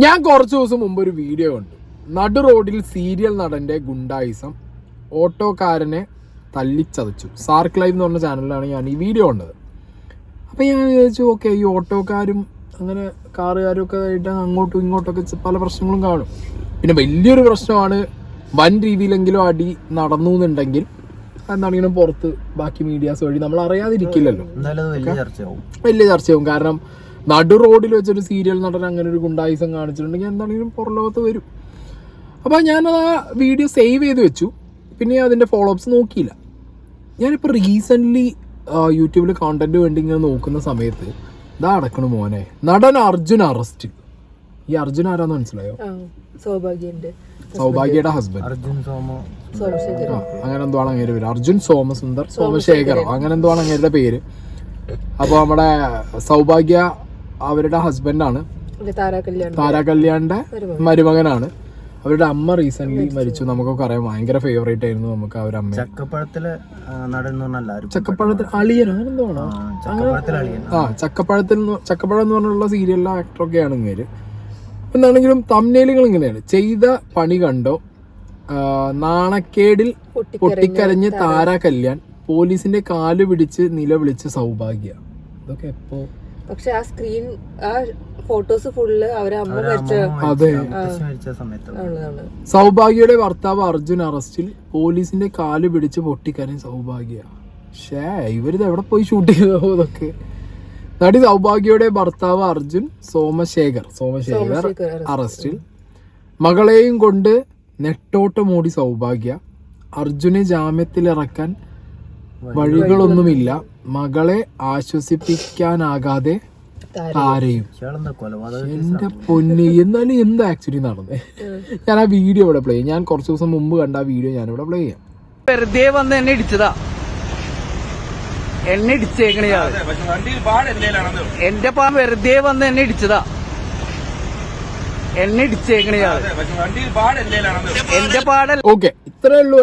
ഞാൻ കുറച്ച് ദിവസം മുമ്പ് ഒരു വീഡിയോ കണ്ടു. നടു റോഡിൽ സീരിയൽ നടന്റെ ഗുണ്ടായിസം ഓട്ടോക്കാരനെ തല്ലിച്ചതച്ചു. സാർക്ക് ലൈവ് എന്ന് പറഞ്ഞ ചാനലിലാണ് ഞാൻ ഈ വീഡിയോ കണ്ടത്. അപ്പം ഞാൻ വിചാരിച്ചു, ഓക്കെ, ഈ ഓട്ടോക്കാരും അങ്ങനെ കാറുകാരും ഒക്കെ ആയിട്ട് അങ്ങോട്ടും ഇങ്ങോട്ടൊക്കെ പല പ്രശ്നങ്ങളും കാണും. പിന്നെ വലിയൊരു പ്രശ്നമാണ് വൻ രീതിയിലെങ്കിലും അടി നടന്നു എന്നുണ്ടെങ്കിൽ എന്താണെങ്കിലും പുറത്ത് ബാക്കി മീഡിയാസ് വഴി നമ്മൾ അറിയാതിരിക്കില്ലല്ലോ, വലിയ ചർച്ചയാവും. കാരണം നടു റോഡിൽ വെച്ചൊരു സീരിയൽ നടൻ അങ്ങനെ ഒരു ഗുണ്ടായിസം കാണിച്ചിട്ടുണ്ടെങ്കിൽ എന്താണെങ്കിലും പുറം ലോകത്ത് വരും. അപ്പോൾ ഞാനത് ആ വീഡിയോ സേവ് ചെയ്ത് വെച്ചു. പിന്നെ അതിൻ്റെ ഫോളോ അപ്സ് നോക്കിയില്ല. ഞാനിപ്പോൾ റീസെൻ്റ്ലി യൂട്യൂബിൽ കോണ്ടന്റ് വേണ്ടി ഇങ്ങനെ നോക്കുന്ന സമയത്ത് ഇതാ അടക്കണു മോനെ, നടൻ അർജുൻ അറസ്റ്റ്. ഈ അർജുൻ ആരാന്ന് മനസ്സിലായോ? സൗഭാഗ്യയുടെ ഹസ്ബൻഡ് അങ്ങനെ എന്തോ ആണ് അങ്ങേരുടെ പേര്. അർജുൻ സോമസുന്ദർ സോമശേഖരോ അങ്ങനെ എന്തോ ആണ് അങ്ങേരുടെ പേര്. അപ്പോൾ നമ്മുടെ സൗഭാഗ്യ അവരുടെ ഹസ്ബൻഡാണ്, താര കല്യാണിന്റെ മരുമകനാണ്. അവരുടെ അമ്മ റീസെന്റ് മരിച്ചു. നമുക്കൊക്കെ അറിയാം, ഭയങ്കര ഫേവറേറ്റ് ആയിരുന്നു നമുക്ക് അവരുടെ അമ്മ. ചക്കപ്പഴത്തിൽ അളിയൻ അങ്ങനെ എന്തോ ആണ്. ചക്കപ്പഴം എന്ന് പറഞ്ഞുള്ള സീരിയലിലെ ആക്ടറൊക്കെയാണ് ഇങ്ങേര്. എന്താണെങ്കിലും തംബ്നെയിലുകൾ ഇങ്ങനെയാണ്: ചെയ്ത പണി കണ്ടോ, നാണക്കേടിൽ പൊട്ടിക്കരഞ്ഞ് താര കല്യാൺ, പോലീസിന്റെ കാല് പിടിച്ച് നിലവിളിച്ച് സൗഭാഗ്യ. ഇതൊക്കെ എപ്പോ? പക്ഷെ ആ സ്ക്രീൻ ആ ഫോട്ടോസ് ഫുള്ള് അവരെ അമ്മ അതെ. സൗഭാഗ്യയുടെ ഭർത്താവ് അർജുൻ അറസ്റ്റിൽ, പോലീസിന്റെ കാല് പിടിച്ച് പൊട്ടിക്കരഞ്ഞ് സൗഭാഗ്യ. ഇവരിത് എവിടെ പോയി ഷൂട്ട് ചെയ്തോ ഇതൊക്കെ. നടി സൗഭാഗ്യയുടെ ഭർത്താവ് അർജുൻ സോമശേഖർ അറസ്റ്റിൽ, മകളെയും കൊണ്ട് നെട്ടോട്ടമോടി സൗഭാഗ്യ. അർജുനെ ജാമ്യത്തിലിറക്കാൻ വഴികളൊന്നുമില്ല, മകളെ ആശ്വസിപ്പിക്കാനാകാതെ താരയും. എന്റെ പൊന്നി, എന്നാലും എന്താ ആക്ച്വലി നടന്നേ? ഞാൻ ആ വീഡിയോ ഇവിടെ പ്ലേ ചെയ്യാം. ഞാൻ കുറച്ച് ദിവസം മുമ്പ് കണ്ട ആ വീഡിയോ ഞാൻ ഇവിടെ പ്ലേ ചെയ്യാം. വെറുതെ വന്ന് എന്നെ ഇടിച്ചതാ, എന്നെ ഇടിച്ചേക്കണ എന്റെ പാ വെറുതെ വന്ന് എന്നെ ഇടിച്ചതാ, എന്നെ ഇടിച്ചേക്കണ എന്റെ പാട. ഓക്കെ, ഇത്രേ ഉള്ളൂ.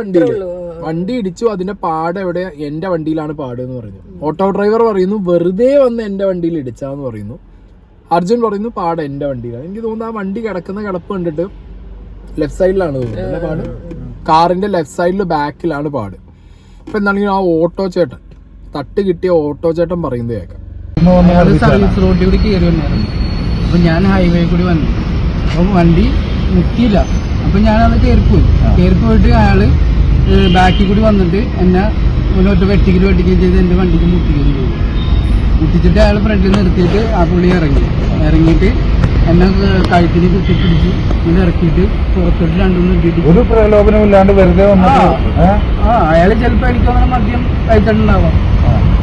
വണ്ടി ഇടിച്ചു, അതിന്റെ പാട് എവിടെ? എന്റെ വണ്ടിയിലാണ് പാട് എന്ന് പറയുന്നു. ഓട്ടോ ഡ്രൈവർ പറയുന്നു വെറുതെ വന്ന് എന്റെ വണ്ടിയിൽ ഇടിച്ചാന്ന് പറയുന്നു. അർജുൻ പറയുന്നു പാട് എന്റെ വണ്ടിയിലാണ്. എനിക്ക് തോന്നുന്നു ആ വണ്ടി കിടക്കുന്ന കിടപ്പ് കണ്ടിട്ട് ലെഫ്റ്റ് സൈഡിലാണ് തോന്നുന്നത് പാട്. കാറിന്റെ ലെഫ്റ്റ് സൈഡിൽ ബാക്കിലാണ് പാട്. അപ്പൊ എന്താണെങ്കിലും ആ ഓട്ടോ ചേട്ടൻ, തട്ട് കിട്ടിയ ഓട്ടോ ചേട്ടൻ പറയുന്നത് കേൾക്കാം. സർവീസ് റോഡിൽ കൂടി കയറി വന്നായിരുന്നു. അപ്പൊ ഞാൻ ഹൈവേ കൂടി വന്നു. അപ്പൊ വണ്ടി മുട്ടിയില്ല. അപ്പൊ ഞാനത് കയറിപ്പോയിട്ട് അയാള് ബാക്കിൽ കൂടി വന്നിട്ട് എന്നെ ഒറ്റ വെട്ടിക്കുകയും ചെയ്ത് എന്റെ വണ്ടിക്ക് മുട്ടിക്കുകയും ചെയ്തു. മുട്ടിച്ചിട്ട് അയാൾ ഫ്രണ്ടിൽ നിർത്തിയിട്ട് ആ പുള്ളി ഇറങ്ങിയിട്ട് എന്നെ കഴുത്തിന് കുത്തിപ്പിടിച്ച് ഇങ്ങനെ ഇറക്കിയിട്ട് പുറത്തോട്ട് രണ്ടുമൂന്ന് ഇട്ടിട്ട് ഒരു പ്രലോഭനമില്ലാണ്ട് വെറുതെ അയാള് ചിലപ്പോ എനിക്ക് അങ്ങനെ മദ്യം കഴിച്ചിട്ടുണ്ടാവാം.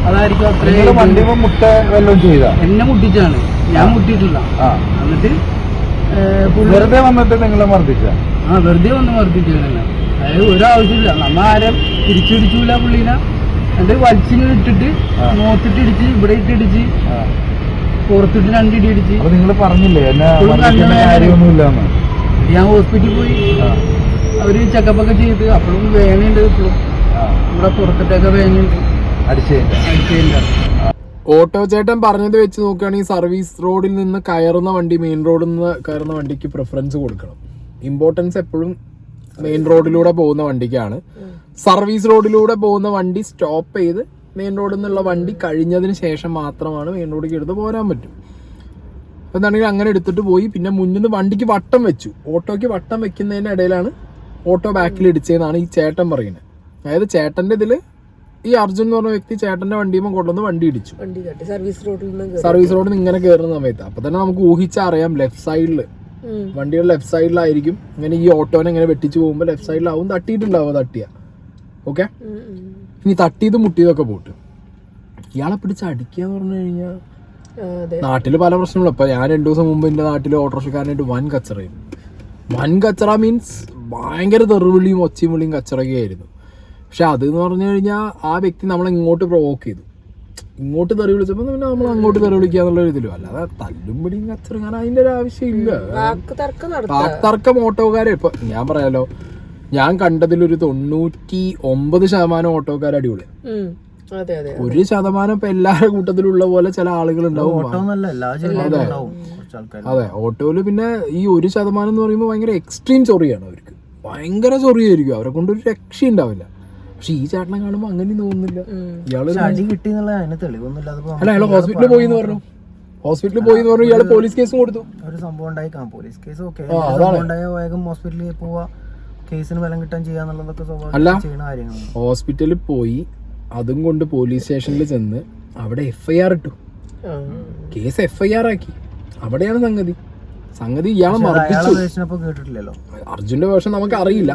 അതായിരിക്കും അത്രയും. മുട്ട വല്ലതും ചെയ്ത എന്നെ മുട്ടിച്ചാണ്, ഞാൻ മുട്ടിയിട്ടില്ല. എന്നിട്ട് വെറുതെ വന്നിട്ട് നിങ്ങളെ മർദ്ദിച്ച? വെറുതെ വന്ന് മർദ്ദിച്ചാണ്. അതായത് ഒരാവശ്യമില്ല, നമ്മ ആരും തിരിച്ചിടിച്ചില്ല പുള്ളീനെ. എന്നിട്ട് വലിച്ചിങ്ങനെ ഇട്ടിട്ട് നോത്തിട്ട് ഇടിച്ച്, ഇവിടെ ഇട്ടിടിച്ച്, പുറത്തിട്ട് രണ്ടിടി ഇടിച്ച്. നിങ്ങൾ പറഞ്ഞില്ലേ ഞാൻ ഹോസ്പിറ്റലിൽ പോയി, അവര് ചെക്കപ്പൊക്കെ ചെയ്ത്. അപ്പോഴും വേനയുണ്ട്, ഇപ്പോഴും ഇവിടെ പുറത്തിട്ടൊക്കെ വേനയുണ്ട്. അടിച്ചതിന്റെ ഓട്ടോ ചേട്ടൻ പറഞ്ഞത് വെച്ച് നോക്കുകയാണെങ്കിൽ സർവീസ് റോഡിൽ നിന്ന് കയറുന്ന വണ്ടി മെയിൻ റോഡിൽ നിന്ന് കയറുന്ന വണ്ടിക്ക് പ്രിഫറൻസ് കൊടുക്കണം. ഇമ്പോർട്ടൻസ് എപ്പോഴും മെയിൻ റോഡിലൂടെ പോകുന്ന വണ്ടിക്കാണ്. സർവീസ് റോഡിലൂടെ പോകുന്ന വണ്ടി സ്റ്റോപ്പ് ചെയ്ത് മെയിൻ റോഡിൽ നിന്നുള്ള വണ്ടി കഴിഞ്ഞതിന് ശേഷം മാത്രമാണ് മെയിൻ റോഡിലേക്ക് എടുത്ത് പോരാൻ പറ്റും. അപ്പോൾ എന്താണെങ്കിൽ അങ്ങനെ എടുത്തിട്ട് പോയി. പിന്നെ മുന്നിൽ നിന്ന് വണ്ടിക്ക് വട്ടം വെച്ചു. ഓട്ടോയ്ക്ക് വട്ടം വെക്കുന്നതിൻ്റെ ഇടയിലാണ് ഓട്ടോ ബാക്കിൽ ഇടിച്ചതെന്നാണ് ഈ ചേട്ടൻ പറയുന്നത്. അതായത് ചേട്ടൻ്റെ ഇതിൽ ഈ അർജുൻ എന്ന് പറഞ്ഞ വ്യക്തി ചേട്ടന്റെ വണ്ടിയുമ്പോൾ കൊണ്ടുവന്ന് വണ്ടി ഇടിച്ചു. സർവീസ് റോഡിൽ നിന്ന് ഇങ്ങനെ കയറുന്ന സമയത്ത് അപ്പൊ തന്നെ നമുക്ക് ഊഹിച്ചറിയാം ലെഫ്റ്റ് സൈഡില്, വണ്ടിയുടെ ലെഫ്റ്റ് സൈഡിലായിരിക്കും ഇങ്ങനെ ഈ ഓട്ടോനെ ഇങ്ങനെ വെട്ടിച്ചു പോകുമ്പോൾ ലെഫ്റ്റ് സൈഡിലാവും തട്ടിയിട്ടുണ്ടാവും. തട്ടിയ ഓക്കെ, ഇനി തട്ടിയത് മുട്ടിയതൊക്കെ പോട്ട് ഇയാളെ പിടിച്ച് അടിക്കാന്ന് പറഞ്ഞു കഴിഞ്ഞാൽ നാട്ടില് പല പ്രശ്നങ്ങളും. ഇപ്പൊ ഞാൻ 2 ദിവസം മുമ്പ് എന്റെ നാട്ടില് ഓട്ടോറിക്ഷക്കാരനായിട്ട് വൻ കച്ചറയായിരുന്നു. വൻ കച്ചറ മീൻസ് ഭയങ്കര തെറുവിളിയും ഒച്ചയും വിളിയും കച്ചറയൊക്കെ ആയിരുന്നു. പക്ഷെ അതെന്ന് പറഞ്ഞു കഴിഞ്ഞാൽ ആ വ്യക്തി നമ്മളെ ഇങ്ങോട്ട് പ്രൊവോക്ക് ചെയ്തു. ഇങ്ങോട്ട് തെറി വിളിച്ചപ്പോൾ പിന്നെ നമ്മൾ അങ്ങോട്ട് തെറി വിളിക്കുക എന്നുള്ള ഇതിലും, അല്ലാതെ തല്ലും പിടിയും കച്ചറങ്ങാൻ അതിന്റെ ഒരു ആവശ്യമില്ല. വാക്തർക്കം ഓട്ടോക്കാരെ ഇപ്പൊ ഞാൻ പറയാലോ, ഞാൻ കണ്ടതിലൊരു 99% ഓട്ടോക്കാർ അടിപൊളിയാണ്. അതെ അതെ 1% ഇപ്പൊ എല്ലാവരുടെ കൂട്ടത്തിലുള്ള പോലെ ചില ആളുകൾ ഉണ്ടാവും. അതെ, ഓട്ടോയില് പിന്നെ ഈ 1% എന്ന് പറയുമ്പോൾ ഭയങ്കര എക്സ്ട്രീം ചൊറിയാണ് അവർക്ക്, ഭയങ്കര ചൊറിയായിരിക്കും, അവരെ കൊണ്ടൊരു രക്ഷ ഉണ്ടാവില്ല. പക്ഷെ ഈ ചേട്ടനെ കാണുമ്പോ അങ്ങനെ തോന്നുന്നില്ല. ഇയാള് അല്ല, അയാള് ഹോസ്പിറ്റലിൽ പോയി എന്ന് പറഞ്ഞു, ഇയാള് പോലീസ് കേസും കൊടുത്തു. ഒരു സംഭവം ഉണ്ടായി പോലീസ് കേസ് വേഗം ഹോസ്പിറ്റലിൽ പോവാ, കേസിന് ബലം കിട്ടാൻ ചെയ്യാന്നുള്ളതൊക്കെ ചെയ്യുന്ന കാര്യങ്ങളാണ്. ഹോസ്പിറ്റലിൽ പോയി അതും കൊണ്ട് പോലീസ് സ്റ്റേഷനിൽ ചെന്ന് അവിടെ FIR ഇട്ടു, കേസ് FIR ആക്കി. അവിടെയാണ് സംഗതി ഇയാളെ മർദ്ദിച്ചു. കേട്ടിട്ടില്ലല്ലോ അർജുന്റെ വേഷം നമുക്ക് അറിയില്ല,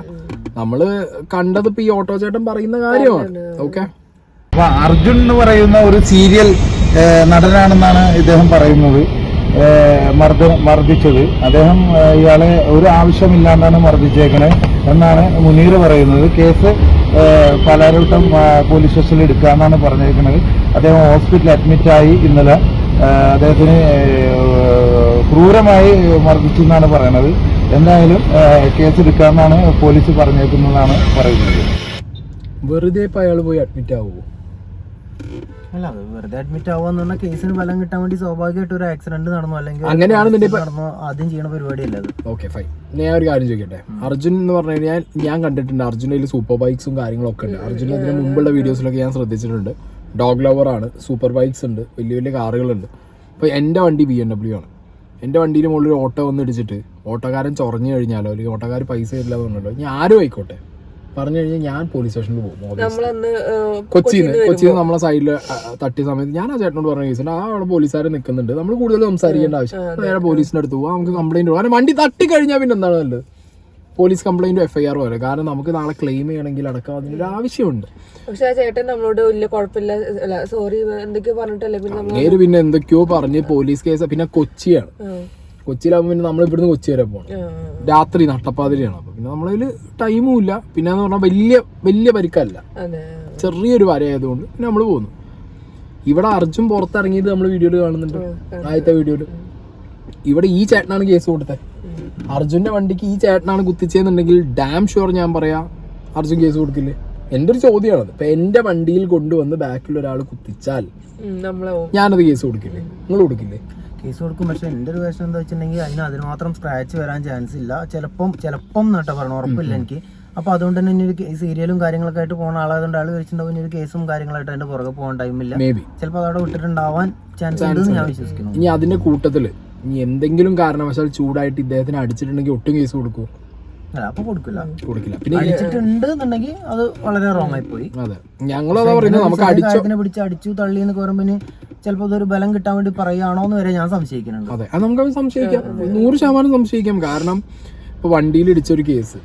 നമ്മള് കണ്ടത് ഇപ്പൊ ഈ ഓട്ടോ ചേട്ടൻ പറയുന്ന കാര്യമാണ്. ഓക്കെ, അപ്പൊ അർജുൻ എന്ന് പറയുന്ന ഒരു സീരിയൽ നടനാണെന്നാണ് ഇദ്ദേഹം പറയുന്നത്. മർദ്ദിച്ചത് അദ്ദേഹം ഇയാളെ ഒരു ആവശ്യമില്ലാണ്ടാണ് മർദ്ദിച്ചേക്കണേ എന്നാണ് മുനീർ പറയുന്നത്. കേസ് പലരോട്ടും പോലീസ് സ്റ്റേഷനിൽ എടുക്കാന്നാണ് പറഞ്ഞേക്കുന്നത്. അദ്ദേഹം ഹോസ്പിറ്റലിൽ അഡ്മിറ്റായി. ഇന്നലെ അദ്ദേഹത്തിന് ക്രൂരമായി മർദ്ദിച്ചു എന്നാണ് പറയുന്നത്. എന്തായാലും കേസ് എടുക്കാമെന്നാണ് പോലീസ് പറഞ്ഞേക്കുന്നതാണ് പറയുന്നത്. വെറുതെ ഇപ്പൊ അയാൾ പോയി അഡ്മിറ്റ് ആവുമോ? അല്ല, അത് വെറുതെ അഡ്മിറ്റ് ആവാന്ന് പറഞ്ഞാൽ കേസിന് ബലം കിട്ടാൻ വേണ്ടി സ്വാഭാവികമായിട്ട് ഒരു ആക്സിഡന്റ് നടന്നു, അല്ലെങ്കിൽ നടന്നോ ആദ്യം ചെയ്യുന്ന പരിപാടിയല്ല അത്. Okay, fine. ഞാൻ ഒരു കാര്യം ചോദിക്കട്ടെ, അർജുൻ എന്ന് പറഞ്ഞു കഴിഞ്ഞാൽ ഞാൻ കണ്ടിട്ടുണ്ട് അർജുനയിൽ സൂപ്പർ ബൈക്സും കാര്യങ്ങളൊക്കെ ഉണ്ട്. അർജുൻ അതിന് മുമ്പുള്ള വീഡിയോസിലൊക്കെ ഞാൻ ശ്രദ്ധിച്ചിട്ടുണ്ട്. ഡോഗ് ലവർ ആണ്, സൂപ്പർ ബൈക്സ് ഉണ്ട്, വലിയ വലിയ കാറുകളുണ്ട്. അപ്പോൾ എൻ്റെ വണ്ടി BMW ആണ്. എൻ്റെ വണ്ടിയിൽ മുകളിൽ ഒരു ഓട്ടോ വന്ന് ഇടിച്ചിട്ട് ഓട്ടോക്കാരൻ ചൊറഞ്ഞു കഴിഞ്ഞാലോ അല്ലെങ്കിൽ ഓട്ടോക്കാർ പൈസ ഇല്ല എന്ന് പറഞ്ഞല്ലോ, ഞാൻ ആരും ആയിക്കോട്ടെ പറഞ്ഞു കഴിഞ്ഞാൽ ഞാൻ പോലീസ് സ്റ്റേഷനിൽ പോകും. കൊച്ചിയിൽ നമ്മളെ സൈഡിൽ തട്ടിയ സമയത്ത് ഞാൻ ആ ചേട്ടനോട് പറഞ്ഞ കേസുണ്ട്, അവിടെ പോലീസുകാർ നിൽക്കുന്നുണ്ട്, നമ്മൾ കൂടുതൽ സംസാരിക്കേണ്ട ആവശ്യം, നേരെ പോലീസിന്റെ അടുത്ത് പോകാം, നമുക്ക് കംപ്ലൈന്റ് പോകാം. കാരണം വണ്ടി തട്ടി കഴിഞ്ഞാൽ പിന്നെ എന്താണ് നല്ലത്, പോലീസ് കംപ്ലൈന്റും FIR പോലെ. കാരണം നമുക്ക് നാളെ ക്ലെയിം ചെയ്യണമെങ്കിൽ അടക്കം അതിനൊരു ആവശ്യമുണ്ട്. പക്ഷെ ആ ചേട്ടൻ നമ്മളോട് വലിയ കുഴപ്പമില്ല, സോറി എന്തൊക്കെയോ പറഞ്ഞിട്ടല്ലേ പിന്നെ എന്തൊക്കെയോ പറഞ്ഞ് പോലീസ് കേസ്. പിന്നെ കൊച്ചിയിലാകുമ്പോൾ പിന്നെ നമ്മൾ ഇവിടുന്ന് കൊച്ചി വരെ പോകണം, രാത്രി നട്ടപ്പാതിരിയാണ്. അപ്പൊ പിന്നെ നമ്മളതിൽ ടൈമും ഇല്ല. പിന്നെ എന്ന് പറഞ്ഞാൽ വലിയ പരിക്കല്ല, ചെറിയൊരു വരയായതുകൊണ്ട് പിന്നെ നമ്മൾ പോകുന്നു. ഇവിടെ അർജുൻ പുറത്തിറങ്ങിയത് നമ്മൾ വീഡിയോയിൽ കാണുന്നുണ്ട്, ആദ്യത്തെ വീഡിയോയിൽ. ഇവിടെ ഈ ചേട്ടനാണ് കേസ് കൊടുത്തത്. അർജുന്റെ വണ്ടിക്ക് ഈ ചേട്ടനാണ് കുത്തിച്ചെന്നുണ്ടെങ്കിൽ ഡാം ഷുവർ ഞാൻ പറയാ അർജുൻ കേസ് കൊടുക്കില്ലേ? എന്റെ ഒരു ചോദ്യമാണത്. ഇപ്പൊ എന്റെ വണ്ടിയിൽ കൊണ്ടുവന്ന് ബാക്കിൽ ഒരാൾ കുത്തിച്ചാൽ ഞാനത് കേസ് കൊടുക്കില്ലേ? നിങ്ങൾ കൊടുക്കില്ലേ? കേസ് കൊടുക്കും. പക്ഷെ എൻ്റെ ഒരു വേഷം എന്താ വെച്ചിട്ടുണ്ടെങ്കിൽ അതിന് മാത്രം സ്ക്രാച്ച് വരാൻ ചാൻസ് ഇല്ല. ചിലപ്പം നട്ടാ പറഞ്ഞു, ഉറപ്പില്ല എനിക്ക്. അപ്പൊ അതുകൊണ്ട് തന്നെ ഇനി ഒരു സീരിയലും കാര്യങ്ങളൊക്കെ ആയിട്ട് പോകുന്ന ആളായതുകൊണ്ട് ആൾ കഴിച്ചിട്ടുണ്ടാവും. ഇനി ഒരു കേസും കാര്യങ്ങളായിട്ട് അതിന്റെ പുറകെ പോകാൻ ടൈമില്ല. ചിലപ്പോൾ അതവിടെ വിട്ടിട്ടുണ്ടാവാൻ ചാൻസ് ഉണ്ടെന്ന് ഞാൻ വിശ്വസിക്കുന്നു. ഇനി അതിന്റെ കൂട്ടത്തില് ഇനി എന്തെങ്കിലും കാരണവശാൽ ചൂടായിട്ട് ഇദ്ദേഹത്തിന് അടിച്ചിട്ടുണ്ടെങ്കിൽ ഒട്ടും കേസ് കൊടുക്കും? അപ്പൊ കൊടുക്കില്ല. പിന്നെ അടിച്ചിട്ടുണ്ട് എന്നുണ്ടെങ്കിൽ അത് വളരെ റോങ് ആയി പോയി. അതെ, ഞങ്ങളതാ പറയുന്നത്. നമുക്ക് പിടിച്ച് അടിച്ചു തള്ളി എന്ന് പറയുമ്പോൾ ചിലപ്പോൾ അതൊരു ബലം കിട്ടാൻ വേണ്ടി പറയുകയാണോ എന്ന് വരെ ഞാൻ സംശയിക്കുന്നുണ്ട്. അതെ, അത് നമുക്ക് സംശയിക്കാം, 100% സംശയിക്കാം. കാരണം ഇപ്പൊ വണ്ടിയിൽ ഇടിച്ചൊരു കേസ്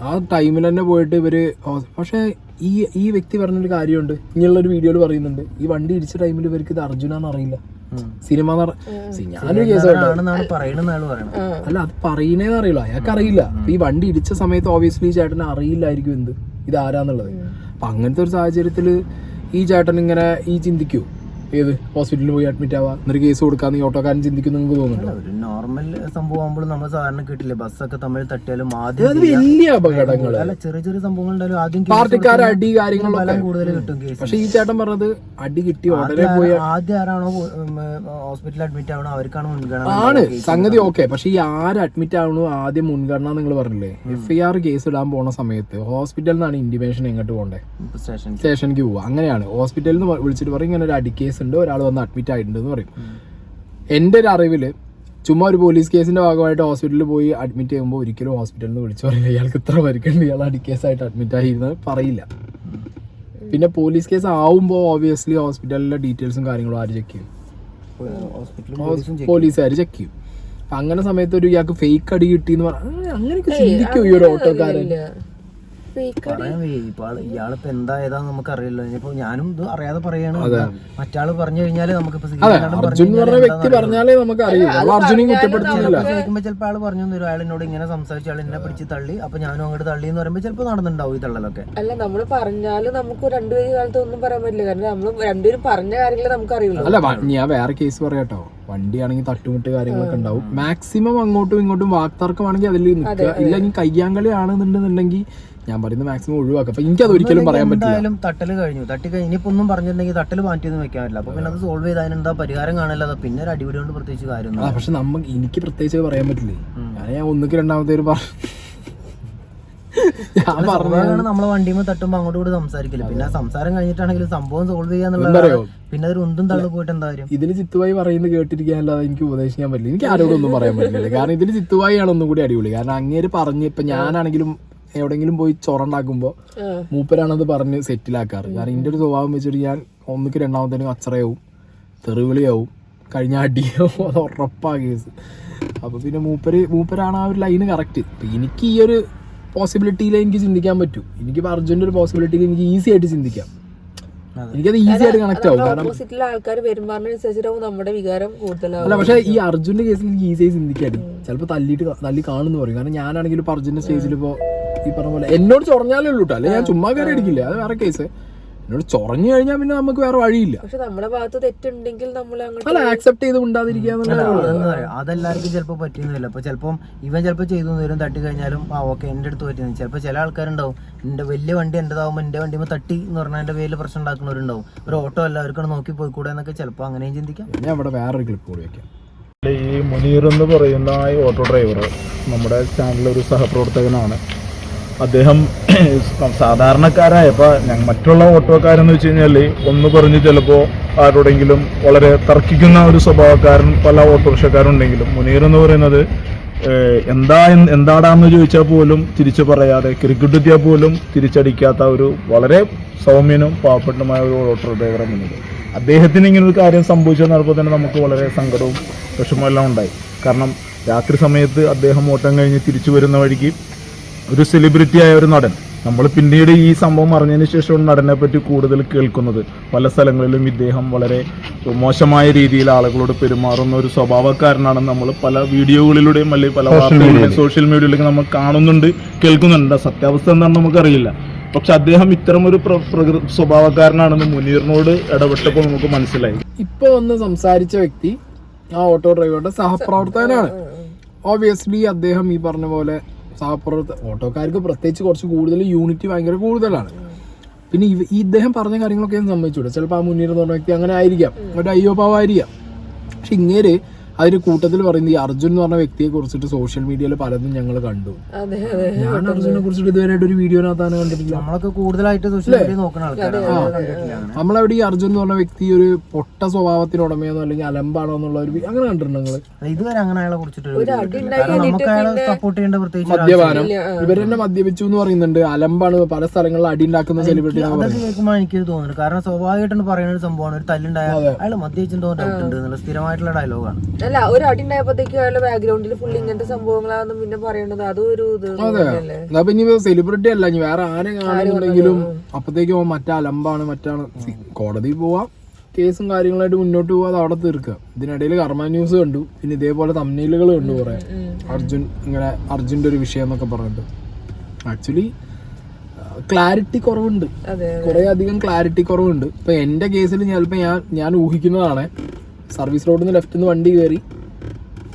ആ ടൈമിൽ തന്നെ പോയിട്ട് ഇവര്. പക്ഷെ ഈ വ്യക്തി പറഞ്ഞൊരു കാര്യമുണ്ട്, ഇങ്ങനെയുള്ളൊരു വീഡിയോയിൽ പറയുന്നുണ്ട്, ഈ വണ്ടി ഇടിച്ച ടൈമിൽ ഇവർക്ക് ഇത് അർജുനാന്ന് അറിയില്ല, സിനിമ ഞാനൊരു കേസ് അല്ല, അത് പറയുന്നേന്ന് അറിയില്ല, അയാൾക്ക് അറിയില്ല. ഈ വണ്ടി ഇടിച്ച സമയത്ത് ഓബിയസ്ലി ഈ ചേട്ടന് അറിയില്ലായിരിക്കും എന്ത് ഇത് ആരാന്നുള്ളത്. അപ്പൊ അങ്ങനത്തെ ഒരു സാഹചര്യത്തില് ഈ ചേട്ടൻ ഇങ്ങനെ ചിന്തിക്കൂ, ഏത് ഹോസ്പിറ്റലിൽ പോയി അഡ്മിറ്റ് ആവാ, എന്നൊരു കേസ് കൊടുക്കാന്ന് ഈ ഓട്ടോക്കാരൻ ചിന്തിക്കുന്നു നിങ്ങൾക്ക് തോന്നുന്നുണ്ടോ? ഒരു നോർമൽ സംഭവം ആകുമ്പോൾ നമ്മൾ സാധാരണ കിട്ടില്ലേ, ബസ്സൊക്കെ തമ്മിൽ തട്ടിയാലും ആദ്യം വലിയ അപകടങ്ങൾ, അല്ല ചെറിയ ചെറിയ സംഭവങ്ങൾ ഉണ്ടായാലും ആദ്യം പാർട്ടിക്കാരെ അടി കാര്യങ്ങളൊക്കെ കൂടുതൽ കിട്ടും കേസ്. പക്ഷെ ഈ ചേട്ടൻ പറഞ്ഞത് അടി കിട്ടി ഉടനെ പോയി ആദ്യം ആരാണോ ഹോസ്പിറ്റലിൽ അഡ്മിറ്റ് ആവണോ അവർക്കാണ് മുൻഗണന ആണ് സംഗതി. ഓക്കെ, പക്ഷെ ഈ ആര് അഡ്മിറ്റ് ആവണോ ആദ്യം മുൻഗണന നിങ്ങൾ പറഞ്ഞില്ലേ? FIR കേസ് ഇടാൻ പോണ സമയത്ത് ഹോസ്പിറ്റലിൽ നിന്നാണ് ഇന്റിമേഷൻ എങ്ങോട്ട് പോകണ്ടേ? സ്റ്റേഷനിലേക്ക് പോവുക. അങ്ങനെയാണ് ഹോസ്പിറ്റലിൽ നിന്ന് വിളിച്ചിട്ട് പറയും ഇങ്ങനെ ഒരു അടി കേസ് ഉണ്ട്, ഒരാൾ വന്ന് അഡ്മിറ്റ് ആയിട്ടുണ്ടെന്ന് പറയും. എൻ്റെ ഒരു അറിവില് ചുമ്മാ ഒരു പോലീസ് കേസിന്റെ ഭാഗമായിട്ട് ഹോസ്പിറ്റലിൽ പോയി അഡ്മിറ്റ് ചെയ്യുമ്പോൾ ഒരിക്കലും ഹോസ്പിറ്റലിൽ നിന്ന് വിളിച്ചു പറയില്ല ഇയാൾക്ക് ഇത്ര പരിക്കുണ്ട്, ഇയാൾ അടി കേസായിട്ട് അഡ്മിറ്റ് ആയിരുന്നത് പറയില്ല. പിന്നെ പോലീസ് കേസ് ആവുമ്പോൾ ഓബിയസ്ലി ഹോസ്പിറ്റലിലെ ഡീറ്റെയിൽസും കാര്യങ്ങളും ആര് ചെക്ക് ചെയ്യും? പോലീസുകാർ ചെക്ക് ചെയ്യും. അപ്പൊ അങ്ങനെ സമയത്ത് ഒരു ഇയാൾക്ക് ഫേക്ക് അടി കിട്ടിയെന്ന് പറഞ്ഞാൽ അങ്ങനെയൊക്കെ ചിന്തിക്കും ഈ ഒരു ഓട്ടോക്കാരൻ. ഇയാളിപ്പോ എന്താ ഏതാന്ന് നമുക്ക് അറിയില്ല. ഇനിയിപ്പോ ഞാനും ഇത് അറിയാതെ പറയാണ്. മറ്റാള് പറഞ്ഞു കഴിഞ്ഞാല് നമുക്കിപ്പോ ചിലപ്പോ ആള് പറഞ്ഞു അയാൾ എന്നോട് ഇങ്ങനെ സംസാരിച്ചു, ആൾ എന്നെ പിടിച്ച് തള്ളി, അപ്പൊ ഞാനും അങ്ങോട്ട് തള്ളി എന്ന് പറയുമ്പോ ചിലപ്പോ നടന്നുണ്ടാവും ഈ തള്ളലൊക്കെ. അല്ല, നമ്മള് പറഞ്ഞാലും നമുക്ക് രണ്ടുപേരും കാലത്ത് ഒന്നും പറയാൻ പറ്റില്ല, കാരണം നമ്മള് രണ്ടുപേരും പറഞ്ഞ കാര്യങ്ങൾ നമുക്ക് അറിയില്ല. അല്ല, ഞാൻ വേറെ കേസ് പറയാട്ടോ, വണ്ടിയാണെങ്കിൽ തട്ടുമുട്ട് കാര്യങ്ങളൊക്കെ ഉണ്ടാവും. മാക്സിമം അങ്ങോട്ടും ഇങ്ങോട്ടും വാക്തർക്കമാണെങ്കിൽ അതിൽ നിൽക്കുക. ഇല്ല, ഇനി കയ്യാങ്കളി ആണെന്നുണ്ടെന്നുണ്ടെങ്കിൽ ഞാൻ പറയുന്നത് മാക്സിമം ഒഴിവാക്കാം. അപ്പൊ എനിക്കത് ഒരിക്കലും പറയാൻ പറ്റില്ല. എന്തായാലും തട്ടല് കഴിഞ്ഞു, തട്ടി ഇനിയിപ്പോ ഒന്നും പറഞ്ഞിട്ടുണ്ടെങ്കിൽ തട്ടല് മാറ്റിയൊന്നും വെക്കാൻ പറ്റില്ല. അപ്പൊ പിന്നെ അത് സോൾവ് ചെയ്ത് അതിനെന്താ പരിഹാരം കാണില്ല, പിന്നെ ഒരു അടിപിടി കൊണ്ട് പ്രത്യേകിച്ച് കാര്യം. പക്ഷെ എനിക്ക് പ്രത്യേകിച്ച് പറയാൻ പറ്റില്ലേ. ഞാൻ ഒന്നിക്ക് രണ്ടാമത്തെ ഞാൻ പറഞ്ഞാണ് നമ്മളെ വണ്ടിയുമ്പോ തട്ടുമ്പോ അങ്ങോട്ട് കൂടി സംസാരിക്കില്ല. പിന്നെ സംസാരം കഴിഞ്ഞിട്ടാണെങ്കിലും സംഭവം സോൾവ് ചെയ്യാന്നുള്ള പിന്നെ ഒരു ഒന്നും തള്ളു പോയിട്ട് എന്താ കാര്യം. ഇതില് ചിത്തുവായി പറയുന്നത് കേട്ടിരിക്കാനല്ലാതെ എനിക്ക് ഉപദേശിക്കാൻ പറ്റില്ല. എനിക്ക് ആരോടൊന്നും പറയാൻ പറ്റില്ല. കാരണം ഇതില് ചിത്തുവായി ആണ് ഒന്നും കൂടി അടിപൊളി. കാരണം അങ്ങേര് പറഞ്ഞ് ഇപ്പൊ ഞാനാണെങ്കിലും എവിടെങ്കിലും പോയി ചൊറണ്ടാക്കുമ്പോ മൂപ്പരാണത് പറഞ്ഞ് സെറ്റിലാക്കാറ്. കാരണം ഇതിന്റെ ഒരു സ്വഭാവം വെച്ചിട്ട് ഞാൻ ഒന്നിക്ക് രണ്ടാമത്തേനും അച്ചറയാവും, തെറിവിളിയാവും, കഴിഞ്ഞ അടിയാവും. അത് ഉറപ്പാ കേസ്. അപ്പൊ പിന്നെ മൂപ്പരാണ് ആ ഒരു ലൈന് കറക്റ്റ്. ഇപ്പൊ എനിക്ക് ഈ ഒരു പോസിബിലിറ്റിയിൽ എനിക്ക് ചിന്തിക്കാൻ പറ്റും. എനിക്ക് അർജുൻ്റെ ഒരു പോസിബിലിറ്റിയിൽ എനിക്ക് ഈസി ആയിട്ട് ചിന്തിക്കാം. എനിക്കത് ഈസി ആയിട്ട് കണക്ട് ആവും. കാരണം ആൾക്കാർ പെരുമാറുന്നതിനനുസരിച്ചിട്ടാവും നമ്മുടെ വികാരം കൂടുതലാവും. അല്ല, പക്ഷെ ഈ അർജുന്റെ കേസിൽ എനിക്ക് ഈസി ആയി ചിന്തിക്കാൻ ചിലപ്പോൾ തല്ലി കാണുന്നു പറയും. കാരണം ഞാനാണെങ്കിലും ഇപ്പൊ അർജുന്റെ സ്റ്റേജിൽ ഇപ്പോ ഈ പറഞ്ഞ പോലെ എന്നോട് ചൊറഞ്ഞാലേ ഉള്ളൂ കേട്ടോ, അല്ലെ ഞാൻ ചുമ്മാ കയറി അടിക്കില്ല. അത് വേറെ കേസ്. എന്നോട് ചൊറഞ്ഞു കഴിഞ്ഞാൽ പിന്നെ നമുക്ക് വേറെ വഴിയില്ല. പക്ഷെ നമ്മുടെ ഭാഗത്ത് തെറ്റുണ്ടെങ്കിൽ നമ്മൾ അല്ല ആക്സെപ്റ്റ് ചെയ്ത് ഉണ്ടാതിരിക്കാന്നുള്ള അതെല്ലാവർക്കും ചിലപ്പോൾ പറ്റുന്നില്ല. അപ്പൊ ചിലപ്പം ഇവൻ ചിലപ്പോൾ ചെയ്തു വരും, തട്ടി കഴിഞ്ഞാലും ഓക്കെ എന്റെ അടുത്ത് പറ്റുന്നു. ചിലപ്പോൾ ചില ആൾക്കാരുണ്ടാവും എന്റെ വലിയ വണ്ടി എന്റേതാവുമ്പോൾ എന്റെ വണ്ടിയുമ്പോൾ തട്ടി എന്ന് പറഞ്ഞാൽ എന്റെ പേരിൽ പ്രശ്നം ഉണ്ടാക്കുന്നവരുണ്ടാവും. ഒരു ഓട്ടോ എല്ലാവർക്കും നോക്കി പോയിക്കൂടെ എന്നൊക്കെ ചിലപ്പോൾ അങ്ങനെയും ചിന്തിക്കാം. ഞാൻ ഇവിടെ വേറൊരു ക്ലിപ്പ് കൂടി വെക്കാം. ഈ മുനീർ എന്ന് പറയുന്ന ഈ ഓട്ടോ ഡ്രൈവർ നമ്മുടെ ചാനലിലൊരു സഹപ്രവർത്തകനാണ്. അദ്ദേഹം സാധാരണക്കാരായപ്പോൾ മറ്റുള്ള ഓട്ടോക്കാരെന്ന് വെച്ച് കഴിഞ്ഞാൽ ഒന്ന് പറഞ്ഞ് ചിലപ്പോൾ ആരോടെങ്കിലും വളരെ തർക്കിക്കുന്ന ഒരു സ്വഭാവക്കാരൻ പല ഓട്ടോറിക്ഷക്കാരുണ്ടെങ്കിലും മുനീർ എന്ന് പറയുന്നത് എന്താടാന്ന് ചോദിച്ചാൽ പോലും തിരിച്ചു പറയാതെ, ക്രിക്കറ്റ് എത്തിയാൽ പോലും തിരിച്ചടിക്കാത്ത ഒരു വളരെ സൗമ്യനും പാവപ്പെട്ടതുമായ ഒരു ഓട്ടോ ഡ്രൈവറെ മുന്നിൽ അദ്ദേഹത്തിന് ഇങ്ങനെ ഒരു കാര്യം സംഭവിച്ചെന്ന് പറഞ്ഞപ്പോൾ തന്നെ നമുക്ക് വളരെ സങ്കടവും വിഷമവും എല്ലാം ഉണ്ടായി. കാരണം രാത്രി സമയത്ത് അദ്ദേഹം ഓട്ടം കഴിഞ്ഞ് തിരിച്ചു വരുന്ന വഴിക്ക് ഒരു സെലിബ്രിറ്റി ആയ ഒരു നടൻ, നമ്മൾ പിന്നീട് ഈ സംഭവം അറിഞ്ഞതിന് ശേഷം നടനെ പറ്റി കൂടുതൽ കേൾക്കുന്നത്, പല സ്ഥലങ്ങളിലും ഇദ്ദേഹം വളരെ മോശമായ രീതിയിൽ ആളുകളോട് പെരുമാറുന്ന ഒരു സ്വഭാവക്കാരനാണെന്ന് നമ്മൾ പല വീഡിയോകളിലൂടെയും അല്ലെങ്കിൽ പല വാർത്തകളിലും സോഷ്യൽ മീഡിയയിലൊക്കെ നമ്മൾ കാണുന്നുണ്ട്, കേൾക്കുന്നുണ്ട്. സത്യാവസ്ഥ എന്താണെന്ന് നമുക്കറിയില്ല. പക്ഷെ അദ്ദേഹം ഇത്തരമൊരു സ്വഭാവക്കാരനാണെന്ന് മുനീറിനോട് ഇടപെട്ടപ്പോൾ നമുക്ക് മനസ്സിലായി. ഇപ്പൊ ഒന്ന് സംസാരിച്ച വ്യക്തി ആ ഓട്ടോ ഡ്രൈവറുടെ സഹപ്രവർത്തകനാണ്. ഓബിയസ്ലി അദ്ദേഹം ഈ പറഞ്ഞ പോലെ ഓട്ടോക്കാർക്ക് പ്രത്യേകിച്ച് കുറച്ച് കൂടുതൽ യൂണിറ്റി ഭയങ്കര കൂടുതലാണ്. പിന്നെ ഇദ്ദേഹം പറഞ്ഞ കാര്യങ്ങളൊക്കെ ഞാൻ സമ്മതിച്ചൂടെ. ചിലപ്പോൾ ആ മുന്നേറുന്ന പറഞ്ഞ വ്യക്തി അങ്ങനെ ആയിരിക്കാം, ഒരു അയ്യോ പാവായിരിക്കാം. പക്ഷെ ഇങ്ങനെ അതിന് കൂട്ടത്തിൽ പറയുന്നത് ഈ അർജുൻ എന്ന് പറഞ്ഞ വ്യക്തിയെ കുറിച്ചിട്ട് സോഷ്യൽ മീഡിയയിൽ പലതും ഞങ്ങൾ കണ്ടു. ഞാൻ അർജുനെ കുറിച്ചിട്ട് ഇതുവരെയായിട്ട് ഒരു വീഡിയോനകത്താണ് കണ്ടിട്ടില്ല. നമ്മളൊക്കെ കൂടുതലായിട്ട് സോഷ്യൽ മീഡിയ നോക്കുന്ന ആൾക്കാരാണ്. നമ്മളെവിടെ ഈ അർജുൻ എന്ന് പറഞ്ഞ വ്യക്തി ഒരു പൊട്ട സ്വഭാവത്തിന് ഉടമയെന്നോ അല്ലെങ്കിൽ അലമ്പാണോ എന്നുള്ള ഒരു അങ്ങനെ കണ്ടിട്ടുണ്ടോ നിങ്ങൾ? ഇതുവരെ അങ്ങനെ അയാളെ കുറിച്ചിട്ട് നമുക്ക് അയാളെ സപ്പോർട്ട് ചെയ്യേണ്ട പ്രത്യേകിച്ച് മദ്യപാനം, ഇവരെന്നെ മദ്യപിച്ചു എന്ന് പറയുന്നുണ്ട്, അലമ്പാണ്, പല സ്ഥലങ്ങളിൽ അടി ഉണ്ടാക്കുന്ന സെലിബ്രിറ്റി കേൾക്കുമ്പോൾ എനിക്ക് തോന്നുന്നു. കാരണം സ്വാഭാവികമായിട്ട് പറയുന്ന ഒരു സംഭവമാണ്, ഒരു തല്ലുണ്ടായ അയാൾ മദ്യപിച്ചെന്തോ ഡൗട്ട് ഉണ്ട് എന്നുള്ള സ്ഥിരമായിട്ടുള്ള ഡയലോഗാണ്. അല്ല, ഒരു അടി ഉണ്ടായപ്പോഴത്തേക്കും അയാളുടെ ബാക്ക്ഗ്രൗണ്ടിൽ ഫുൾ ഇങ്ങനത്തെ സംഭവങ്ങളാണ് പിന്നെ പറയേണ്ടത്. അതൊരു അപ്പൊ ഇനി സെലിബ്രിറ്റി അല്ല, ഇനി വേറെ ആരെ കാണുന്നുണ്ടെങ്കിലും അപ്പത്തേക്കും മറ്റേ അലമ്പാണ്, മറ്റാണ്. കോടതി പോവാം, കേസും കാര്യങ്ങളായിട്ട് മുന്നോട്ട് പോവാതെ അവിടെ തീർക്കുക. ഇതിനിടയിൽ കർമ്മ ന്യൂസ് കണ്ടു, പിന്നെ ഇതേപോലെ തമ്മിലുകൾ കണ്ടു കുറെ. അർജുന്റെ ഒരു വിഷയം എന്നൊക്കെ പറഞ്ഞിട്ട് ആക്ച്വലി ക്ലാരിറ്റി കുറവുണ്ട്, കുറെ അധികം ക്ലാരിറ്റി കുറവുണ്ട്. ഇപ്പൊ എന്റെ കേസിൽ ചിലപ്പോ ഞാൻ ഊഹിക്കുന്നതാണ്, സർവീസ് റോഡിൽ നിന്ന് ലെഫ്റ്റിൽ നിന്ന് വണ്ടി കയറി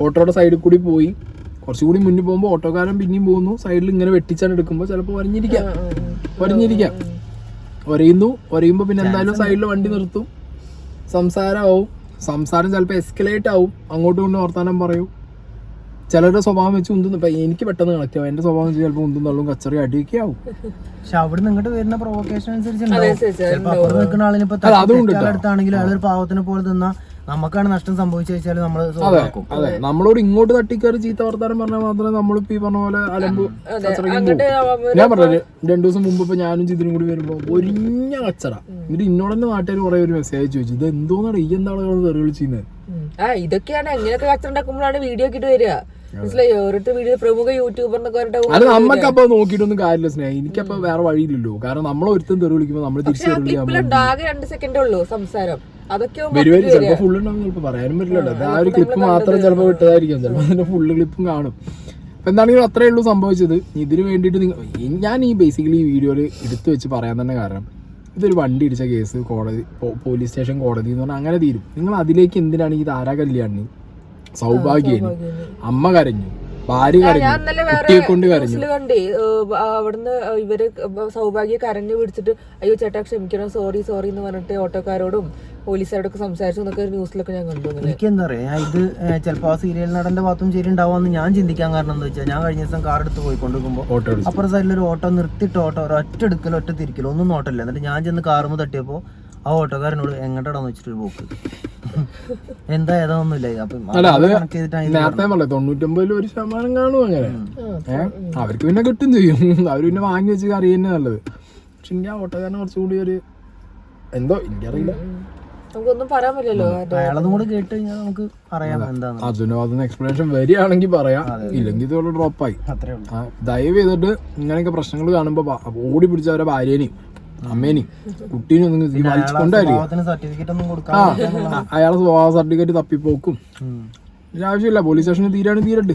ഓട്ടോയുടെ സൈഡിൽ കൂടി പോയി, കുറച്ചുകൂടി മുന്നിൽ പോകുമ്പോൾ ഓട്ടോക്കാരൻ പിന്നെയും പോകുന്നു, സൈഡിൽ ഇങ്ങനെ വെട്ടിച്ചാണ് എടുക്കുമ്പോൾ ചിലപ്പോൾ വരഞ്ഞിരിക്കാം. ഒരയുമ്പോൾ പിന്നെ എന്തായാലും സൈഡിൽ വണ്ടി നിർത്തും, സംസാരം ചിലപ്പോൾ എസ്കലേറ്റ് ആവും, അങ്ങോട്ടും ഇങ്ങോട്ടും വർത്താനം പറയും. ചിലരുടെ സ്വഭാവം വെച്ച് ഉന്തുന്നു. ഇപ്പൊ എനിക്ക് പെട്ടെന്ന് കണക്ട് ആവും, എന്റെ സ്വഭാവം വെച്ച് ചിലപ്പോൾ ഉന്തും തള്ളും കച്ചറി അടിയൊക്കെ ആവും. പക്ഷെ അവിടെ നിങ്ങോട്ട് വരുന്ന പ്രൊവോക്കേഷൻ അനുസരിച്ച് അപ്പുറത്ത് നിൽക്കുന്ന ആളിനിപ്പോഴത്താണെങ്കിലും അയാളൊരു പാവത്തിനെ പോലെ തിന്നാ നമുക്കാണ് നഷ്ടം സംഭവിച്ചു വെച്ചാൽ നമ്മൾ അതെ നമ്മളോട് ഇങ്ങോട്ട് തട്ടിക്കയറി ചീത്ത വർത്താനം പറഞ്ഞാൽ മാത്രമേ നമ്മളിപ്പോ ഈ പറഞ്ഞ പോലെ അലമ്പ്. ഞാൻ പറഞ്ഞു 2 ദിവസം മുമ്പ് ഇപ്പൊ ഞാനും ചിതിനും കൂടി വരുമ്പോ ഒരിഞ്ഞ കച്ചറ. എന്നിട്ട് ഇന്നോട് തന്നെ നാട്ടുകാർ കുറെ ഒരു മെസ്സേജ് ചോദിച്ചു, ഇത് എന്തോന്നാണ് ഈ എന്താണ് തെറി വിളിച്ചിരുന്നത്. ഇതൊക്കെയാണ് എങ്ങനെയൊക്കെ കച്ചറ ഉണ്ടാക്കുമ്പോഴാണ് വീഡിയോ ഒക്കെ ഇട്ട് വരിക. മനസ്സിലായോ? ഓരോരുത്തർ വീഡിയോ പ്രമുഖ യൂട്യൂബറിനൊക്കെ അത് നമ്മക്കപ്പൊ നോക്കിയിട്ടൊന്നും കാര്യമില്ല സ്നേഹം. എനിക്കപ്പോ വേറെ വഴിയില്ലല്ലോ. കാരണം നമ്മളൊരുത്തും തെറി വിളിക്കുമ്പോ നമ്മൾ തിരിച്ചു ആകെ 2 സെക്കൻഡേ ഉള്ളൂ സംസാരം. വരുവായി ചിലപ്പോ ഫുള്ള് ഉണ്ടാവും, ചിലപ്പോ പറയാനും പറ്റില്ലല്ലോ. അത് ആ ഒരു ക്ലിപ്പ് മാത്രം ചിലപ്പോ വിട്ടതായിരിക്കും, ചിലപ്പോ അതിന്റെ ഫുള്ള് ക്ലിപ്പും കാണും. അപ്പൊ എന്താണെങ്കിലും അത്രേ ഉള്ളൂ സംഭവിച്ചത്. ഇതിന് വേണ്ടിയിട്ട് ഞാൻ ഈ ബേസിക്കലി ഈ വീഡിയോയിൽ എടുത്തു വെച്ച് പറയാൻ തന്നെ കാരണം, ഇതൊരു വണ്ടി ഇടിച്ച കേസ് കോടതി, പോലീസ് സ്റ്റേഷൻ, കോടതി എന്ന് പറഞ്ഞാൽ അങ്ങനെ തീരും. നിങ്ങൾ അതിലേക്ക് എന്തിനാണ് ഈ താരാ കല്യാണി, സൗഭാഗ്യേനി, അമ്മ കരഞ്ഞു, ഭാര്യ ഞാൻ കരഞ്ഞു, ഇന്നലെ വേറെ കുട്ടിയെ കൊണ്ട് കരഞ്ഞു. ന്യൂസിൽ കണ്ടേ അവിടുന്ന് ഇവര് സൗഭാഗ്യ കരഞ്ഞു പിടിച്ചിട്ട് അയ്യോ ചേട്ടാ ക്ഷമിക്കണം സോറി സോറി എന്ന് പറഞ്ഞിട്ട് ഓട്ടോക്കാരോടും പോലീസുകാരോടൊക്കെ സംസാരിച്ചു എന്നൊക്കെ ഒരു ന്യൂസിലൊക്കെ ഞാൻ കണ്ടു. എനിക്ക് എന്താ പറയാ, ഞാൻ ഇത് ചിലപ്പോ ആ സീരിയൽ നടന്റെ ഭാഗത്തും ശരി ഉണ്ടാവാന്ന് ഞാൻ ചിന്തിക്കാൻ കാരണം എന്താ വെച്ചാൽ, ഞാൻ കഴിഞ്ഞ ദിവസം കാർ എടുത്ത് പോയിക്കൊണ്ടിരിക്കുമ്പോൾ ഓട്ടോ അടിച്ചു. അപ്പുറത്തെ സൈഡിൽ ഒരു ഓട്ടോ നിർത്തിയിട്ട് ഓട്ടോ ഒറ്റ എടുക്കലോ ഒറ്റ തിരിക്കലോ ഒന്നും നോട്ടല്ല. എന്നിട്ട് ഞാൻ ചെന്ന് കാറുമ്പോ തട്ടിയപ്പോ ആ ഓട്ടോക്കാരനോട് എങ്ങോട്ടാണെന്ന് വെച്ചിട്ടൊരു പോക്ക്. എന്താ ഏതാന്നൊന്നുമില്ല. അല്ല അത് നേരത്തെ പറഞ്ഞ 99% കാണും അങ്ങനെ. അവർക്ക് പിന്നെ കിട്ടും ചെയ്യും, അവര് പിന്നെ വാങ്ങി വെച്ച് കറി തന്നെ നല്ലത്. പക്ഷെ എനിക്ക് ആ ഓട്ടോക്കാരനെ കുറച്ചുകൂടി ഒരു എന്തോ എനിക്കറിയില്ല, നമുക്കൊന്നും പറയാൻ പറ്റില്ലല്ലോ. അയാളതും കൂടെ കേട്ട് കഴിഞ്ഞാൽ നമുക്ക് അറിയാം എന്താണ്. അതിന്റെ ഭാഗത്തുനിന്ന് എക്സ്പ്ലനേഷൻ വരികയാണെങ്കിൽ പറയാം, ഇല്ലെങ്കിൽ ഇതോടെ ഡ്രോപ്പായി. അത്രേ ഉള്ളൂ. ദയവ് ചെയ്തിട്ട് ഇങ്ങനെയൊക്കെ പ്രശ്നങ്ങൾ കാണുമ്പോ ഓടി പിടിച്ച അവരെ ഭാര്യേനെയും അമ്മേനെയും കുട്ടീനും ഒന്നും വലിച്ചുകൊണ്ടായിരിക്കും. സർട്ടിഫിക്കറ്റ് ഒന്നും ആ കൊടുക്കാൻ അയാളെ സ്വഭാവ സർട്ടിഫിക്കറ്റ് തപ്പിപ്പോക്കും. ആവശ്യമില്ല, പോലീസ് സ്റ്റേഷനിൽ തീരാണ് തീരട്ട്.